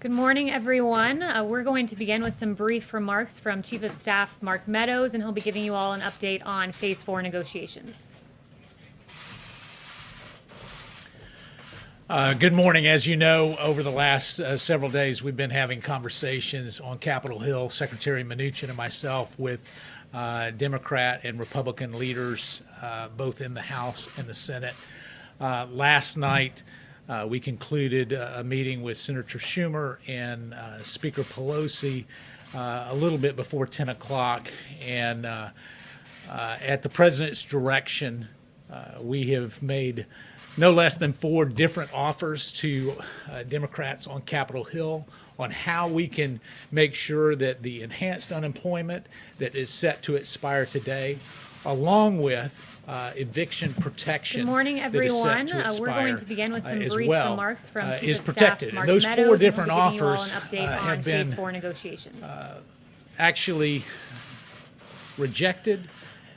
Good morning, everyone. We're going to begin with some brief remarks from Chief of Staff Mark Meadows, and he'll be giving you all an update on Phase 4 negotiations. Good morning. As you know, over the last several days, we've been having conversations on Capitol Hill, Secretary Mnuchin and myself, with Democrat and Republican leaders, both in the House and the Senate. Last night, we concluded a meeting with Senator Schumer and Speaker Pelosi a little bit before 10 o'clock. And at the President's direction, we have made no less than 4 different offers to Democrats on Capitol Hill on how we can make sure that the enhanced unemployment that is set to expire today, along with eviction protection. Good morning, everyone. We're going to begin with some brief remarks from Chief of Staff Mark Those Meadows, 4 different and he'll be offers giving you all an update on have been Phase 4 negotiations. Actually rejected.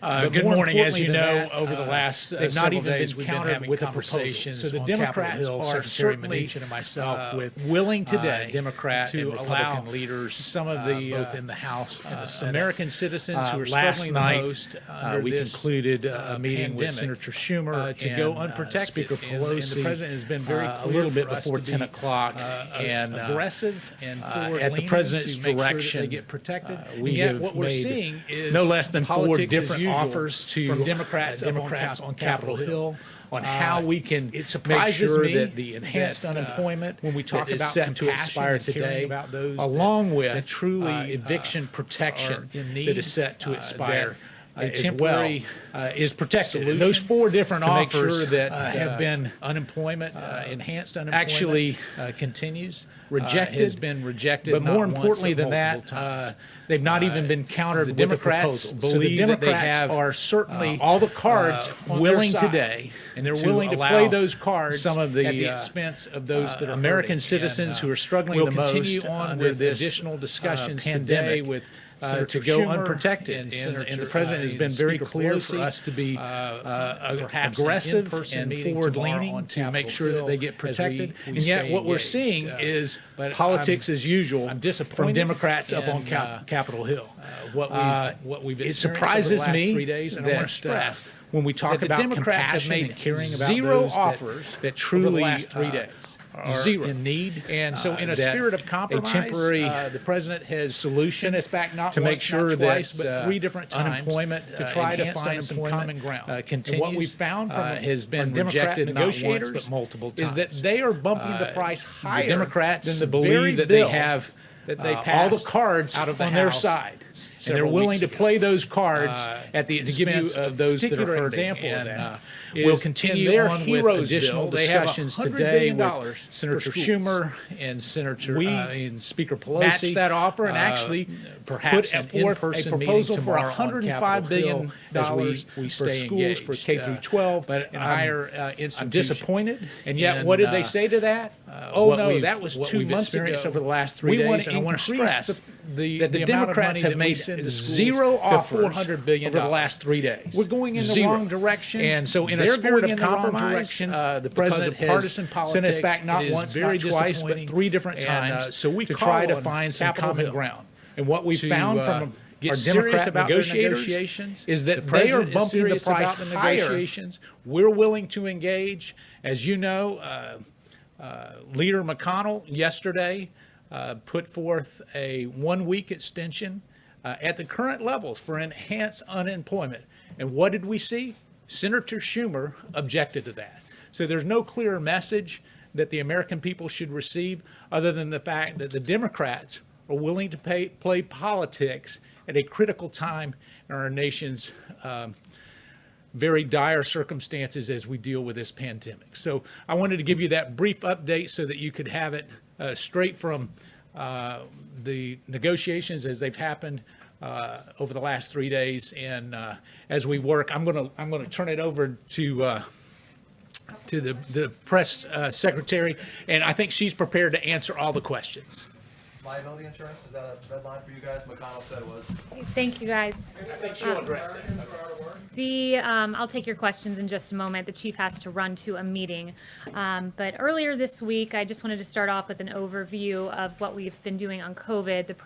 Good morning. As you know, over the last they've not several even days been we've been countered having with the conversations. proposals. So the on Democrats Capitol Hill, are Secretary certainly Mnuchin and myself with willing today, Democrat to and allow Republican leaders, some of the both in the House and the Senate. American citizens who are last struggling night, the most under we this concluded a meeting with pandemic, Senator Schumer to go and, unprotected. Speaker Pelosi. And the President has been very a clear little bit for us before to 10 be, o'clock and aggressive and at the President's to make direction, sure that they get protected. we And yet have what we're made seeing is no less than 4 politics as different usual offers to from Democrats on Capitol Hill on how we can it surprises make sure me that the enhanced that, unemployment when we talk that is about set to compassion expire and caring today, about those along with that truly eviction protection are in need, that is set to expire. a As temporary is protected. And solution those 4 different to make offers sure that have been unemployment, enhanced unemployment, actually continues. rejected, Has been rejected, but more not once, importantly but than that, multiple times. they've not even been countered the with the Democrats proposal. So the believe that they Democrats have, are certainly all the cards on their willing side, today, and they're to willing to allow play those cards some of the, at the expense of those that are American hurting. citizens And, who are struggling we'll the most continue on under with this additional discussions pandemic today with Senator to go Schumer unprotected. and The President has been very Speaker clear Pelosi, for us to be perhaps aggressive an in-person and meeting forward-leaning tomorrow on to make Capitol sure that Hill they get as protected. we And yet stay what we're engaged. seeing is but politics as usual I'm from disappointed Democrats up on in, Capitol Hill. what we've It experienced surprises over the last me 3 days, and I want that to stress when we talk that the about Democrats have compassion made and caring about 0 those offers that truly over the last 3 days. are 0 in need. And so in a that spirit of compromise, a temporary the President has solution sent us back not to once, make sure not twice, that but 3 different times unemployment to try to enhanced find some common ground. continues. And what we found from has been from Democrat rejected not once negotiators but multiple times. is that they are bumping the price higher The Democrats than the very believe that bill they have that they all passed the cards out of the on their House side, and they're several willing weeks to ago. play those cards at the to give you expense a of those that are particular hurting. example of And, that we'll is continue in their on with Heroes additional bill, they have discussions $100 today billion with for Senator schools. Schumer and Senator We and Speaker Pelosi. matched that offer and actually perhaps put an forth a in-person proposal meeting for tomorrow on $105 Capitol billion Hill as we for stay schools, engaged. for K through 12, but and I'm higher institutions. I'm disappointed. And yet, in, what did they say to that? what No, we've- that was what 2 we've months experienced ago. over the last 3 we days, want to and I want to increase stress the that the amount of Democrats money have that we made send to schools 0 to offers $400 billion over the last 3 days. We're going in the 0. wrong direction. And so, in a They're spirit going of in the wrong compromise, direction the because President of has partisan sent us politics. back not It is once, very not twice, but disappointing. 3 different And, times so we to try call to on find some Capitol common Hill ground. And what we to, found from get our serious Democrat about their negotiators negotiations is that the they are President is bumping the serious price about the higher. negotiations. We're willing to engage. As you know, Leader McConnell yesterday put forth a 1-week extension at the current levels for enhanced unemployment. And what did we see? Senator Schumer objected to that. So there's no clearer message that the American people should receive other than the fact that the Democrats are willing to play politics at a critical time in our nation's very dire circumstances as we deal with this pandemic. So I wanted to give you that brief update so that you could have it straight from the negotiations as they've happened over the last 3 days. And as we work, I'm gonna turn it over to the press secretary, and I think she's prepared to answer all the questions. Liability insurance, is that a red line for you guys? McConnell said it was. Thank you, guys. I think she'll address that. I'll take your questions in just a moment. The chief has to run to a meeting. But earlier this week, I just wanted to start off with an overview of what we've been doing on COVID.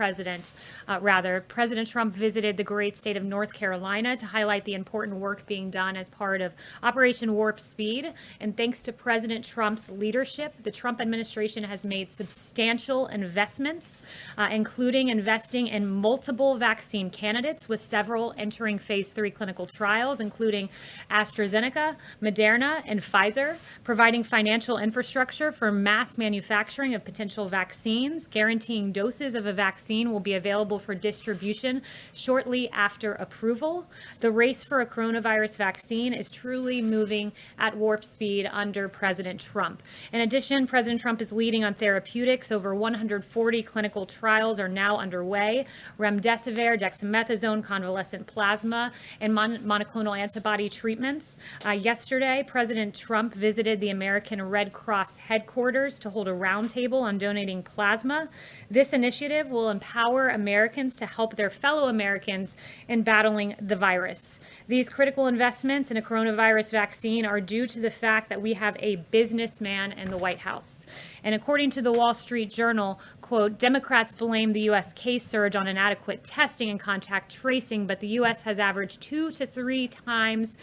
President Trump visited the great state of North Carolina to highlight the important work being done as part of Operation Warp Speed. And thanks to President Trump's leadership, the Trump administration has made substantial investments, including investing in multiple vaccine candidates, with several entering phase 3 clinical trials, including AstraZeneca, Moderna, and Pfizer, providing financial infrastructure for mass manufacturing of potential vaccines, guaranteeing doses of a vaccine will be available for distribution shortly after approval. The race for a coronavirus vaccine is truly moving at warp speed under President Trump. In addition, President Trump is leading on therapeutics. Over 140 clinical trials are now underway. Remdesivir, dexamethasone, convalescent plasma, and monoclonal antibody treatments. Yesterday, President Trump visited the American Red Cross headquarters to hold a roundtable on donating plasma. This initiative will empower Americans to help their fellow Americans in battling the virus. These critical investments in a coronavirus vaccine are due to the fact that we have a businessman in the White House. And according to the Wall Street Journal, quote, Democrats blame the U.S. case surge on inadequate testing and contact tracing, but the U.S. has averaged 2 to 3 times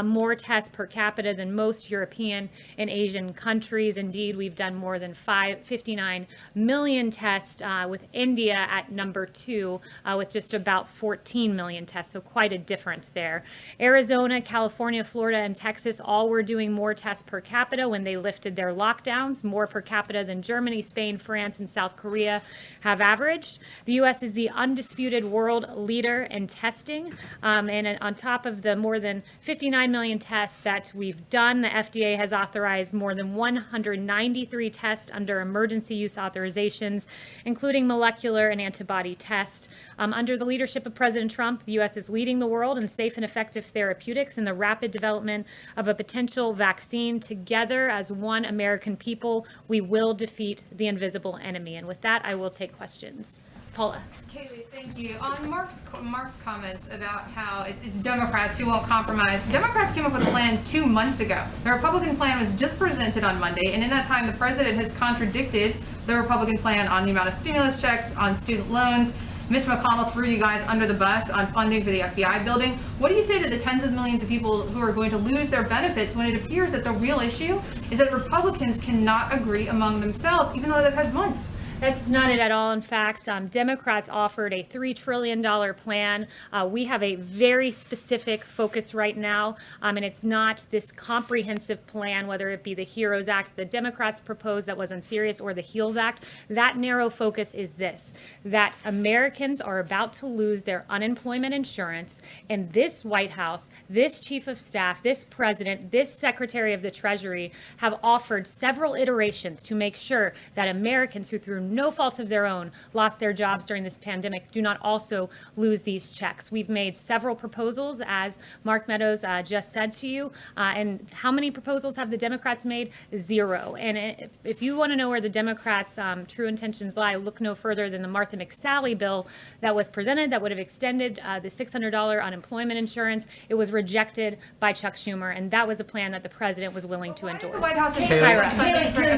more tests per capita than most European and Asian countries. Indeed, we've done more than 59 million tests, with India at number 2 with just about 14 million tests, so quite a difference there. Arizona, California, Florida, and Texas all were doing more tests per capita when they lifted their lockdowns, more per capita than Germany, Spain, France, and South Korea have averaged. The U.S. is the undisputed world leader in testing, and on top of the more than 59 million tests that we've done, the FDA has authorized more than 193 tests under emergency use authorizations, including molecular and antibody tests. Under the leadership of President Trump, the U.S. is leading the world in safe and effective therapeutics and the rapid development of a potential vaccine. Together, as one American people, we will defeat the invisible enemy. And with that, I will take questions. Paula. Kayleigh, thank you. On Mark's comments about how it's Democrats who won't compromise, Democrats came up with a plan 2 months ago. The Republican plan was just presented on Monday, and in that time, the president has contradicted the Republican plan on the amount of stimulus checks, on student loans. Mitch McConnell threw you guys under the bus on funding for the FBI building. What do you say to the tens of millions of people who are going to lose their benefits when it appears that the real issue is that Republicans cannot agree among themselves, even though they've had months? That's not it at all. In fact, Democrats offered a $3 trillion plan. We have a very specific focus right now, and it's not this comprehensive plan, whether it be the HEROES Act the Democrats proposed that was unserious, or the HEALS Act. That narrow focus is this, that Americans are about to lose their unemployment insurance, and this White House, this Chief of Staff, this President, this Secretary of the Treasury have offered several iterations to make sure that Americans who through no fault of their own lost their jobs during this pandemic do not also lose these checks. We've made several proposals, as Mark Meadows just said to you. And how many proposals have the Democrats made? 0. And if you want to know where the Democrats' true intentions lie, look no further than the Martha McSally bill that was presented that would have extended the $600 unemployment insurance. It was rejected by Chuck Schumer, and that was a plan that the president was willing to endorse. The White House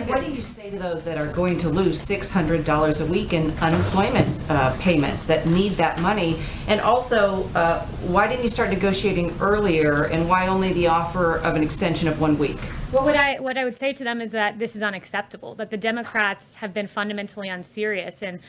What do you say to those that are going to lose $600 a week in unemployment payments that need that money? And also, why didn't you start negotiating earlier, and why only the offer of an extension of 1 week? Well, what I would say to them is that this is unacceptable, that the Democrats have been fundamentally unserious. And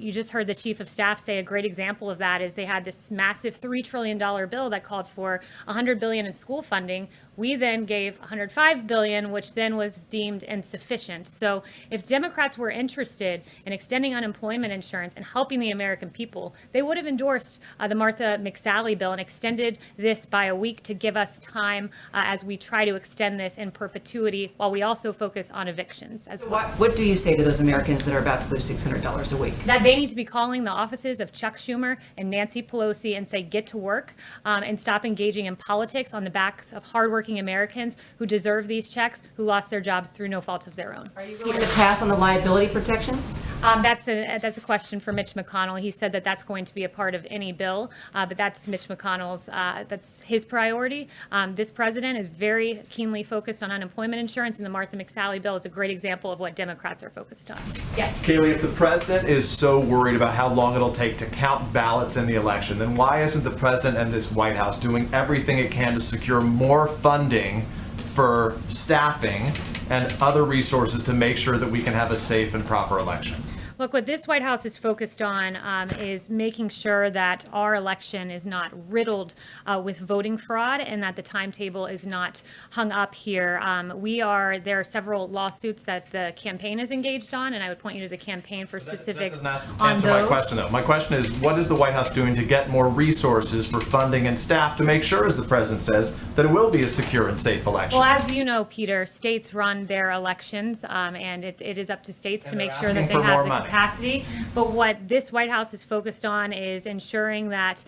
you just heard the Chief of Staff say a great example of that is they had this massive $3 trillion bill that called for $100 billion in school funding. We then gave $105 billion, which then was deemed insufficient. So if Democrats were interested in extending unemployment insurance and helping the American people, they would have endorsed the Martha McSally bill and extended this by a week to give us time as we try to extend this in perpetuity, while we also focus on evictions as well. What do you say to those Americans that are about to lose $600 a week? That they need to be calling the offices of Chuck Schumer and Nancy Pelosi and say, get to work and stop engaging in politics on the backs of hardworking Americans who deserve these checks, who lost their jobs through no fault of their own. Are you willing to pass on the liability protection? That's a question for Mitch McConnell. He said that that's going to be a part of any bill, but that's Mitch McConnell's, that's his priority. This president is very keenly focused on unemployment insurance, and the Martha McSally bill is a great example of what Democrats are focused on. Yes. Kayleigh, if the president is so worried about how long it'll take to count ballots in the election, then why isn't the president and this White House doing everything it can to secure more funding for staffing and other resources to make sure that we can have a safe and proper election? Look, what this White House is focused on is making sure that our election is not riddled with voting fraud and that the timetable is not hung up here. There are several lawsuits that the campaign is engaged on, and I would point you to the campaign for specifics That doesn't on answer those. my question, though. My question is, what is the White House doing to get more resources for funding and staff to make sure, as the president says, that it will be a secure and safe election? Well, as you know, Peter, states run their elections, and it is up to states to make sure that they asking for more have the money. capacity. But what this White House is focused on is ensuring that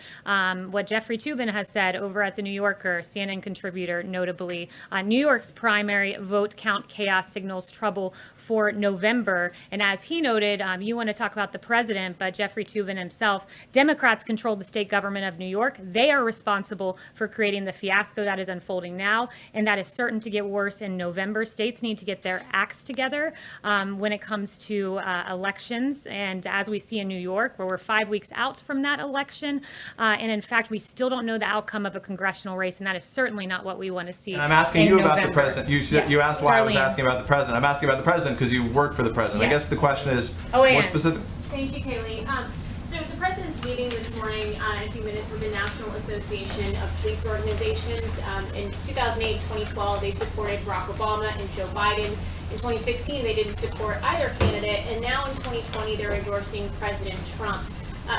what Jeffrey Toobin has said over at the New Yorker, CNN contributor, notably, New York's primary vote count chaos signals trouble for November. And as he noted, you want to talk about the president, but Jeffrey Toobin himself, Democrats control the state government of New York. They are responsible for creating the fiasco that is unfolding now, and that is certain to get worse in November. States need to get their acts together when it comes to elections. And as we see in New York, where we're 5 weeks out from that election, and in fact, we still don't know the outcome of a congressional race, and that is certainly not what we want to see. And I'm asking in you about November. the president. You said, Yes, you asked why I was Darlene. asking about the president. I'm asking about the president because you work for the president. I Yes. guess the question is Oh, more Ann. specific. Thank you, Kayleigh. So the president's meeting this morning in a few minutes with the National Association of Police Organizations. In 2008, 2012, they supported Barack Obama and Joe Biden. In 2016, they didn't support either candidate. And now in 2020, they're endorsing President Trump.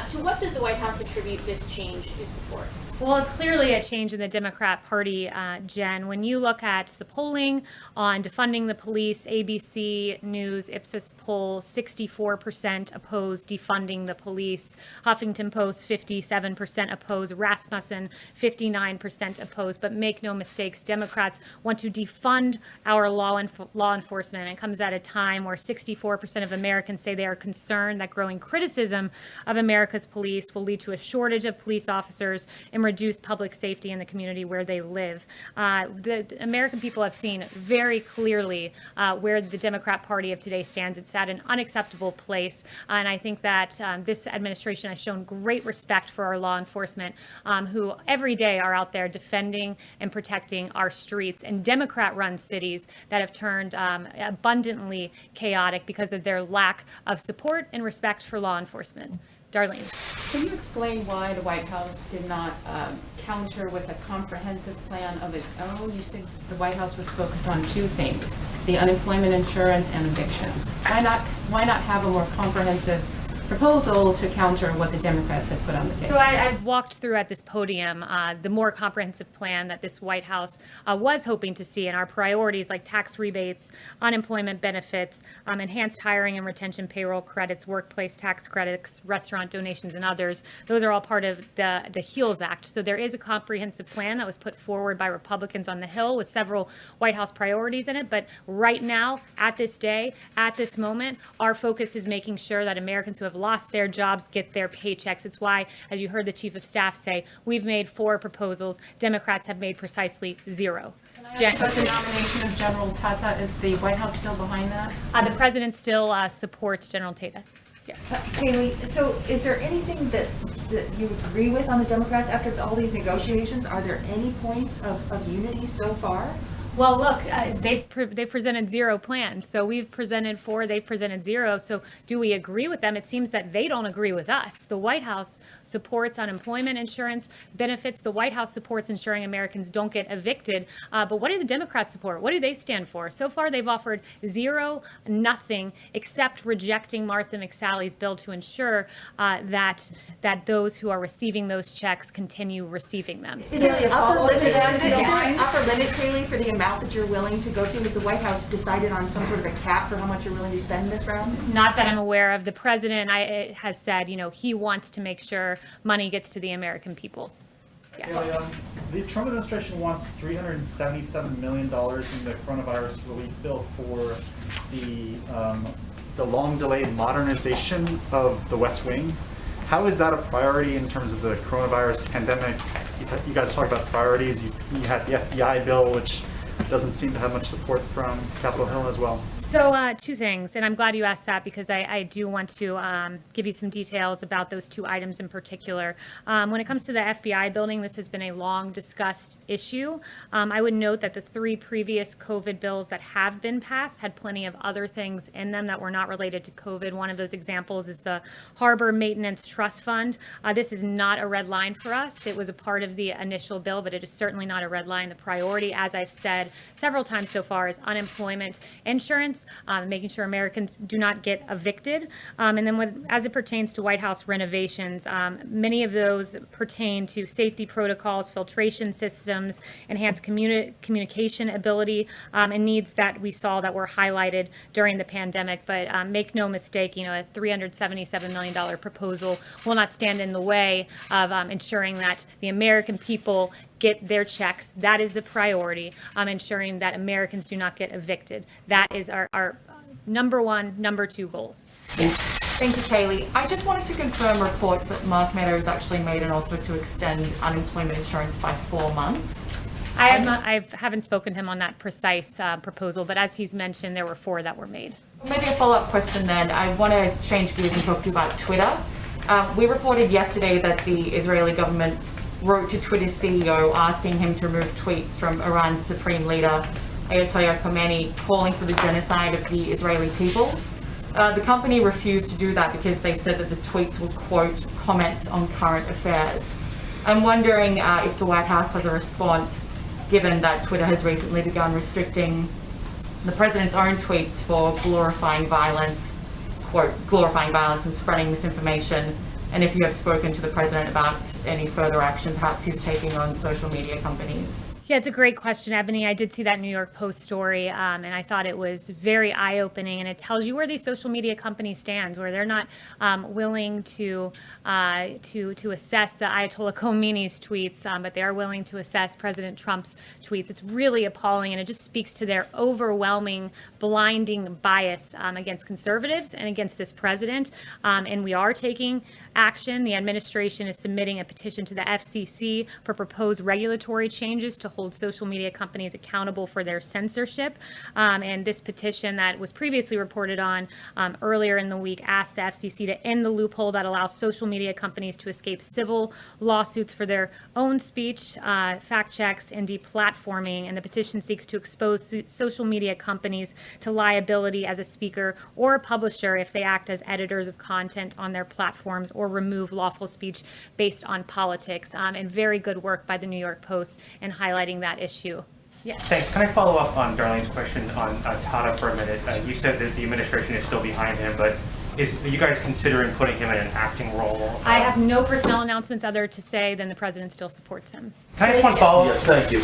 To what does the White House attribute this change in support? Well, it's clearly a change in the Democrat Party, Jen. When you look at the polling on defunding the police, ABC News Ipsos poll, 64% oppose defunding the police. Huffington Post, 57% oppose. Rasmussen, 59% oppose. But make no mistakes, Democrats want to defund our law enforcement. It comes at a time where 64% of Americans say they are concerned that growing criticism of America's police will lead to a shortage of police officers and reduce public safety in the community where they live. The American people have seen very clearly where the Democrat Party of today stands. It's at an unacceptable place. And I think that this administration has shown great respect for our law enforcement, who every day are out there defending and protecting our streets in Democrat-run cities that have turned abundantly chaotic because of their lack of support and respect for law enforcement. Darlene. Can you explain why the White House did not counter with a comprehensive plan of its own? You said the White House was focused on two things, the unemployment insurance and evictions. Why not have a more comprehensive proposal to counter what the Democrats had put on the table? So I've walked through at this podium the more comprehensive plan that this White House was hoping to see, and our priorities like tax rebates, unemployment benefits, enhanced hiring and retention payroll credits, workplace tax credits, restaurant donations, and others. Those are all part of the HEALS Act. So there is a comprehensive plan that was put forward by Republicans on the Hill with several White House priorities in it. But right now, at this day, at this moment, our focus is making sure that Americans who have lost their jobs get their paychecks. It's why, as you heard the Chief of Staff say, we've made 4 proposals. Democrats have made precisely 0. Jen. But the nomination of General Tata, is the White House still behind that? The president still supports General Tata. Yes. Kayleigh, so is there anything that you agree with on the Democrats after all these negotiations? Are there any points of unity so far? Well, look, they've presented 0 plans. So we've presented 4, they've presented 0. So do we agree with them? It seems that they don't agree with us. The White House supports unemployment insurance benefits. The White House supports ensuring Americans don't get evicted. But what do the Democrats support? What do they stand for? So far, they've offered 0, nothing, except rejecting Martha McSally's bill to ensure that those who are receiving those checks continue receiving them. Is there an upper limit, Kayleigh, for the amount that you're willing to go to? Has the White House decided on some sort of a cap for how much you're willing to spend this round? Not that I'm aware of. The president has said, he wants to make sure money gets to the American people. Yes. The Trump administration wants $377 million in the coronavirus relief bill for the the long-delayed modernization of the West Wing. How is that a priority in terms of the coronavirus pandemic? You guys talked about priorities. You had the FBI bill, which doesn't seem to have much support from Capitol Hill as well. So two things, and I'm glad you asked that because I do want to give you some details about those two items in particular. When it comes to the FBI building, this has been a long discussed issue. I would note that the 3 previous COVID bills that have been passed had plenty of other things in them that were not related to COVID. One of those examples is the Harbor Maintenance Trust Fund. This is not a red line for us. It was a part of the initial bill, but it is certainly not a red line. The priority, as I've said several times so far, is unemployment insurance, making sure Americans do not get evicted. And then as it pertains to White House renovations, many of those pertain to safety protocols, filtration systems, enhanced communication ability, and needs that we saw that were highlighted during the pandemic. But make no mistake, a $377 million proposal will not stand in the way of ensuring that the American people get their checks. That is the priority, ensuring that Americans do not get evicted. That is our number 1, number 2 goals. Thank you, Kayleigh. I just wanted to confirm reports that Mark Meadows actually made an offer to extend unemployment insurance by 4 months. I haven't spoken to him on that precise proposal, but as he's mentioned, there were 4 that were made. Maybe a follow-up question then. I want to change gears and talk to you about Twitter. We reported yesterday that the Israeli government wrote to Twitter's CEO asking him to remove tweets from Iran's supreme leader, Ayatollah Khamenei, calling for the genocide of the Israeli people. The company refused to do that because they said that the tweets were, quote, comments on current affairs. I'm wondering if the White House has a response, given that Twitter has recently begun restricting the president's own tweets for glorifying violence, quote, glorifying violence and spreading misinformation, and if you have spoken to the president about any further action perhaps he's taking on social media companies. Yeah, it's a great question, Ebony. I did see that New York Post story, and I thought it was very eye-opening, and it tells you where these social media companies stand, where they're not willing to assess the Ayatollah Khomeini's tweets, but they are willing to assess President Trump's tweets. It's really appalling, and it just speaks to their overwhelming, blinding bias against conservatives and against this president. And we are taking action. The administration is submitting a petition to the FCC for proposed regulatory changes to hold social media companies accountable for their censorship. And this petition that was previously reported on earlier in the week asked the FCC to end the loophole that allows social media companies to escape civil lawsuits for their own speech, fact checks, and deplatforming. And the petition seeks to expose social media companies to liability as a speaker or a publisher if they act as editors of content on their platforms or remove lawful speech based on politics. And very good work by the New York Post in highlighting that issue. Yes. Thanks. Can I follow up on Darlene's question on Tata for a minute? You said that the administration is still behind him, but are you guys considering putting him in an acting role? I have no personnel announcements other to say than the president still supports him. Can I just one follow-up? Yes, thank you.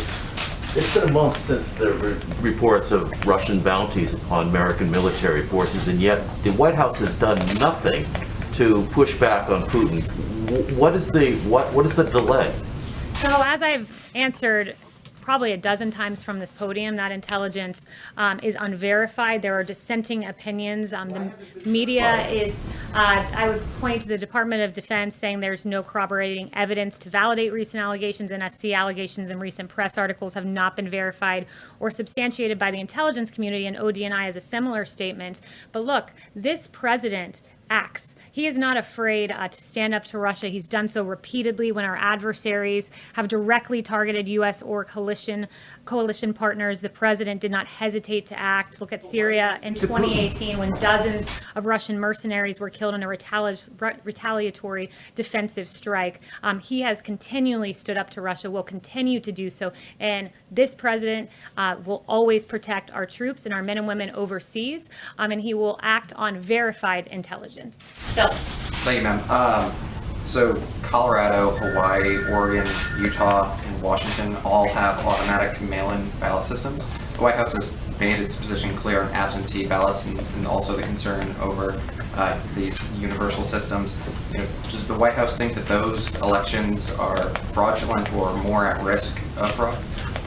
It's been a month since there were reports of Russian bounties upon American military forces, and yet the White House has done nothing to push back on Putin. What is the delay? So as I've answered probably a dozen times from this podium, that intelligence is unverified. There are dissenting opinions. The media is, I would point to the Department of Defense saying there's no corroborating evidence to validate recent allegations. NSC allegations and recent press articles have not been verified or substantiated by the intelligence community, and ODNI has a similar statement. But look, this president acts. He is not afraid to stand up to Russia. He's done so repeatedly when our adversaries have directly targeted U.S. or coalition partners. The president did not hesitate to act. Look at Syria in 2018 when dozens of Russian mercenaries were killed in a retaliatory defensive strike. He has continually stood up to Russia, will continue to do so. And this president will always protect our troops and our men and women overseas, and he will act on verified intelligence. Bill. Thank you, ma'am. So Colorado, Hawaii, Oregon, Utah, and Washington all have automatic mail-in ballot systems. The White House has made its position clear on absentee ballots and also the concern over these universal systems. Does the White House think that those elections are fraudulent or more at risk of fraud?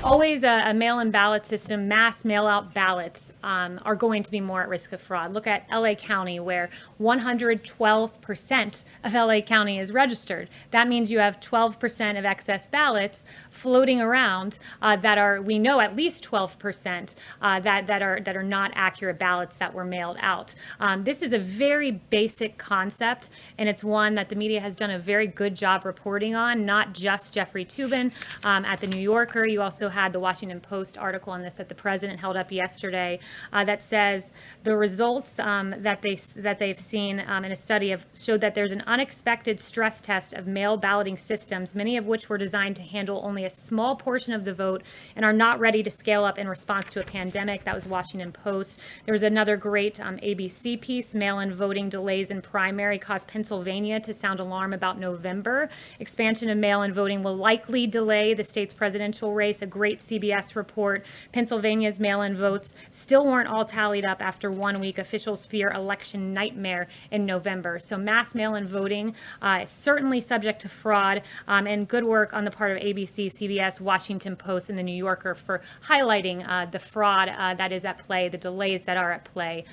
always a mail-in ballot system, mass mail-out ballots are going to be more at risk of fraud. Look at LA County, where 112% of LA County is registered. That means you have 12% of excess ballots floating around that are, we know at least 12% that are not accurate ballots that were mailed out. This is a very basic concept, and it's one that the media has done a very good job reporting on, not just Jeffrey Toobin at the New Yorker. You also had the Washington Post article on this that the president held up yesterday that says the results that they've seen in a study showed that there's an unexpected stress test of mail balloting systems, many of which were designed to handle only a small portion of the vote and are not ready to scale up in response to a pandemic. That was Washington Post. There was another great ABC piece, mail-in voting delays in primary caused Pennsylvania to sound alarm about November. Expansion of mail-in voting will likely delay the state's presidential race. A great CBS report. Pennsylvania's mail-in votes still weren't all tallied up after 1 week. Officials fear election nightmare in November. So mass mail-in voting is certainly subject to fraud, and good work on the part of ABC, CBS, Washington Post, and the New Yorker for highlighting the fraud that is at play, the delays that are at play,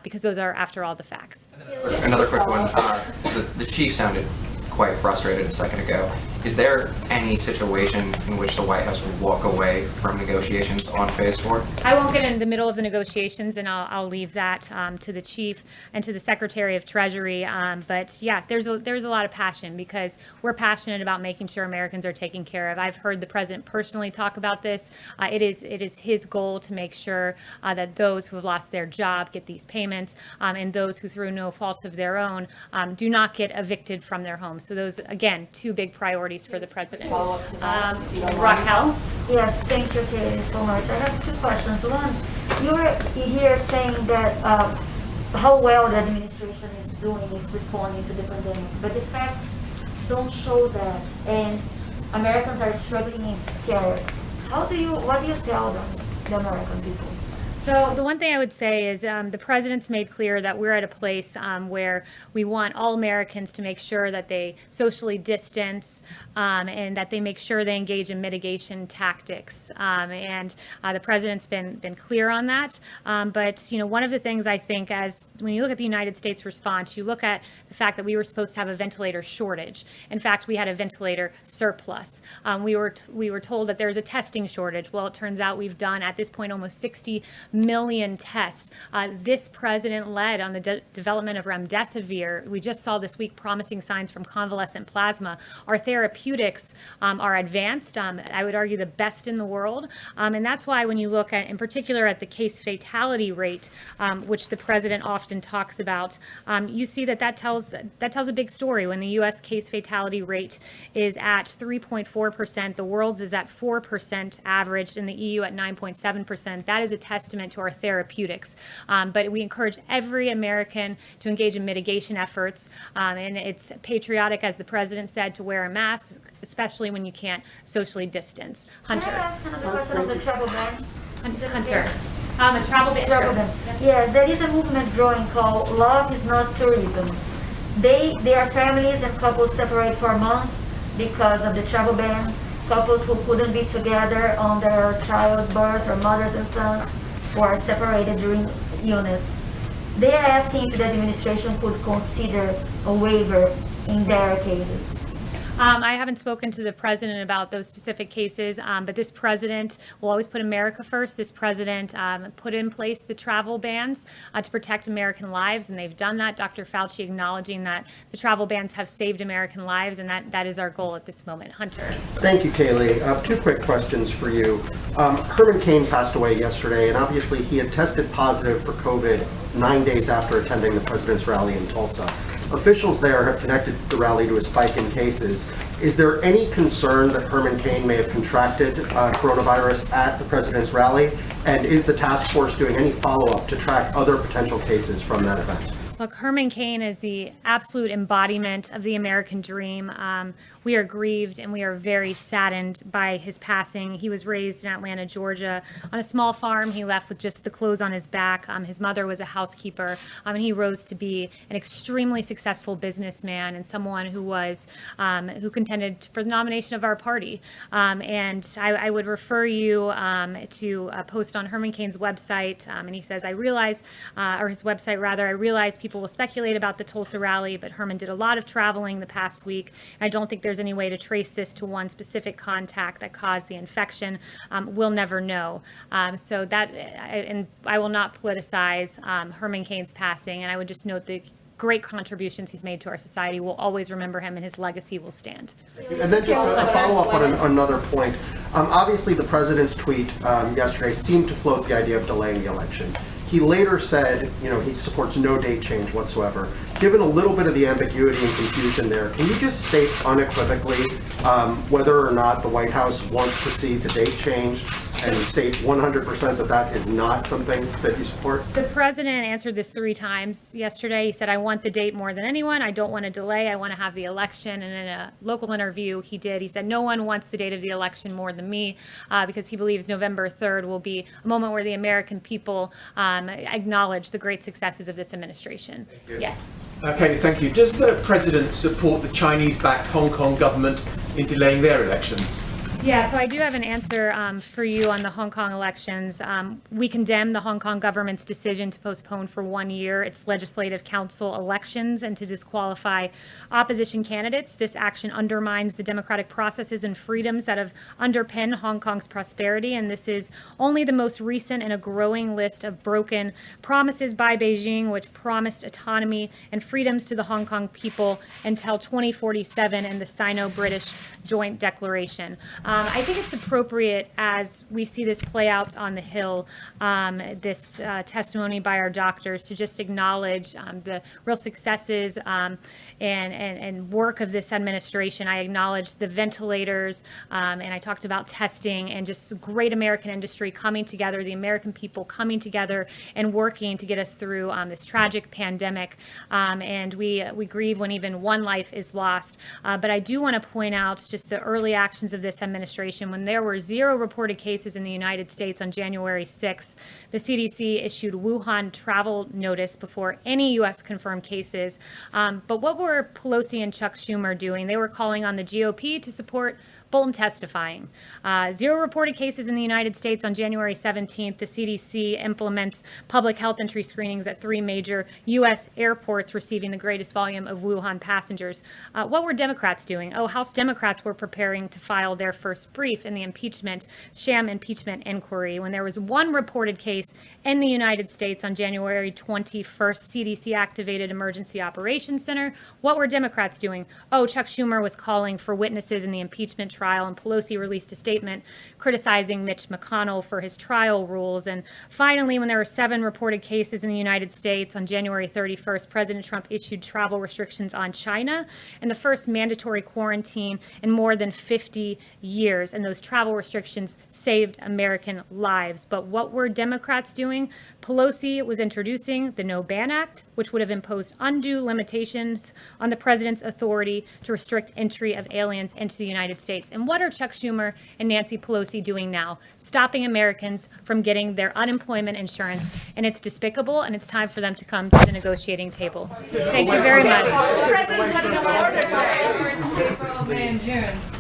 because those are, after all, the facts. Another quick one. The chief sounded quite frustrated a second ago. Is there any situation in which the White House would walk away from negotiations on Phase 4? I won't get into the middle of the negotiations, and I'll leave that to the chief and to the Secretary of Treasury. But yeah, there's a lot of passion because we're passionate about making sure Americans are taken care of. I've heard the president personally talk about this. It is his goal to make sure that those who have lost their job get these payments, and those who, through no fault of their own, do not get evicted from their homes. So those, again, two big priorities for the president. Raquel? Yes, thank you, Kayleigh, so much. I have two questions. One, you were here saying that how well the administration is doing is responding to the pandemic, but the facts don't show that, and Americans are struggling and scared. What do you tell them, the American people? So the one thing I would say is the president's made clear that we're at a place where we want all Americans to make sure that they socially distance and that they make sure they engage in mitigation tactics. And the president's been clear on that. But you know, one of the things I think, as when you look at the United States response, you look at the fact that we were supposed to have a ventilator shortage. In fact, we had a ventilator surplus. We were told that there's a testing shortage. Well, it turns out we've done at this point almost 60 million tests. This president led on the development of remdesivir. We just saw this week promising signs from convalescent plasma. Our therapeutics are advanced, I would argue the best in the world. And that's why when you look at, in particular, at the case fatality rate, which the president often talks about, you see that tells a big story. When the U.S. case fatality rate is at 3.4%, the world's is at 4% averaged, and the EU at 9.7%. That is a testament to our therapeutics. But we encourage every American to engage in mitigation efforts. And it's patriotic, as the president said, to wear a mask, especially when you can't socially distance. Hunter. Can I ask another question on the travel ban? Hunter. A travel ban. Travel ban. Yes, there is a movement growing called Love is Not Tourism. They are families and couples separate for a month because of the travel ban. Couples who couldn't be together on their childbirth, or mothers and sons, who are separated during illness. They are asking if the administration could consider a waiver in their cases. I haven't spoken to the president about those specific cases, but this president will always put America first. This president put in place the travel bans to protect American lives, and they've done that. Dr. Fauci acknowledging that the travel bans have saved American lives, and that is our goal at this moment. Hunter. Thank you, Kayleigh. Two quick questions for you. Herman Cain passed away yesterday, and obviously he had tested positive for COVID 9 days after attending the president's rally in Tulsa. Officials there have connected the rally to a spike in cases. Is there any concern that Herman Cain may have contracted coronavirus at the president's rally? And is the task force doing any follow-up to track other potential cases from that event? Look, Herman Cain is the absolute embodiment of the American dream. We are grieved and we are very saddened by his passing. He was raised in Atlanta, Georgia, on a small farm. He left with just the clothes on his back. His mother was a housekeeper, and he rose to be an extremely successful businessman and someone who was who contended for the nomination of our party. And I would refer you to a post on Herman Cain's website, and he says, "I realize," or his website rather, "I realize people will speculate about the Tulsa rally, but Herman did a lot of traveling the past week. I don't think there's any way to trace this to one specific contact that caused the infection. We'll never know." So that, and I will not politicize Herman Cain's passing, and I would just note the great contributions he's made to our society. We'll always remember him, and his legacy will stand. And then just a follow-up on another point. Obviously, the president's tweet yesterday seemed to float the idea of delaying the election. He later said, he supports no date change whatsoever. Given a little bit of the ambiguity and confusion there, can you just state unequivocally whether or not the White House wants to see the date changed, and state 100% that that is not something that you support? The president answered this 3 times yesterday. He said, "I want the date more than anyone. I don't want to delay. I want to have the election." And in a local interview he said, "No one wants the date of the election more than me," because he believes November 3rd will be a moment where the American people acknowledge the great successes of this administration. Yes. Okay, thank you. Does the president support the Chinese-backed Hong Kong government in delaying their elections? Yeah, so I do have an answer for you on the Hong Kong elections. We condemn the Hong Kong government's decision to postpone for 1 year its legislative council elections and to disqualify opposition candidates. This action undermines the democratic processes and freedoms that have underpinned Hong Kong's prosperity, and this is only the most recent in a growing list of broken promises by Beijing, which promised autonomy and freedoms to the Hong Kong people until 2047 in the Sino-British Joint Declaration. I think it's appropriate, as we see this play out on the Hill, this testimony by our doctors, to just acknowledge the real successes and work of this administration. I acknowledge the ventilators, and I talked about testing and just great American industry coming together, the American people coming together and working to get us through this tragic pandemic. And we grieve when even one life is lost. But I do want to point out just the early actions of this administration. When there were 0 reported cases in the United States on January 6th, the CDC issued Wuhan travel notice before any U.S. confirmed cases. But what were Pelosi and Chuck Schumer doing? They were calling on the GOP to support Bolton testifying. 0 reported cases in the United States on January 17th. The CDC implements public health entry screenings at 3 major U.S. airports, receiving the greatest volume of Wuhan passengers. What were Democrats doing? House Democrats were preparing to file their first brief in the sham impeachment inquiry. When there was 1 reported case in the United States on January 21st, CDC activated Emergency Operations Center. What were Democrats doing? Chuck Schumer was calling for witnesses in the impeachment trial, and Pelosi released a statement criticizing Mitch McConnell for his trial rules. And finally, when there were 7 reported cases in the United States on January 31st, President Trump issued travel restrictions on China and the first mandatory quarantine in more than 50 years. And those travel restrictions saved American lives. But what were Democrats doing? Pelosi was introducing the No Ban Act, which would have imposed undue limitations on the president's authority to restrict entry of aliens into the United States. And what are Chuck Schumer and Nancy Pelosi doing now? Stopping Americans from getting their unemployment insurance. And it's despicable, and it's time for them to come to the negotiating table. Thank you very much. President's having a Florida Day. April, May, and June.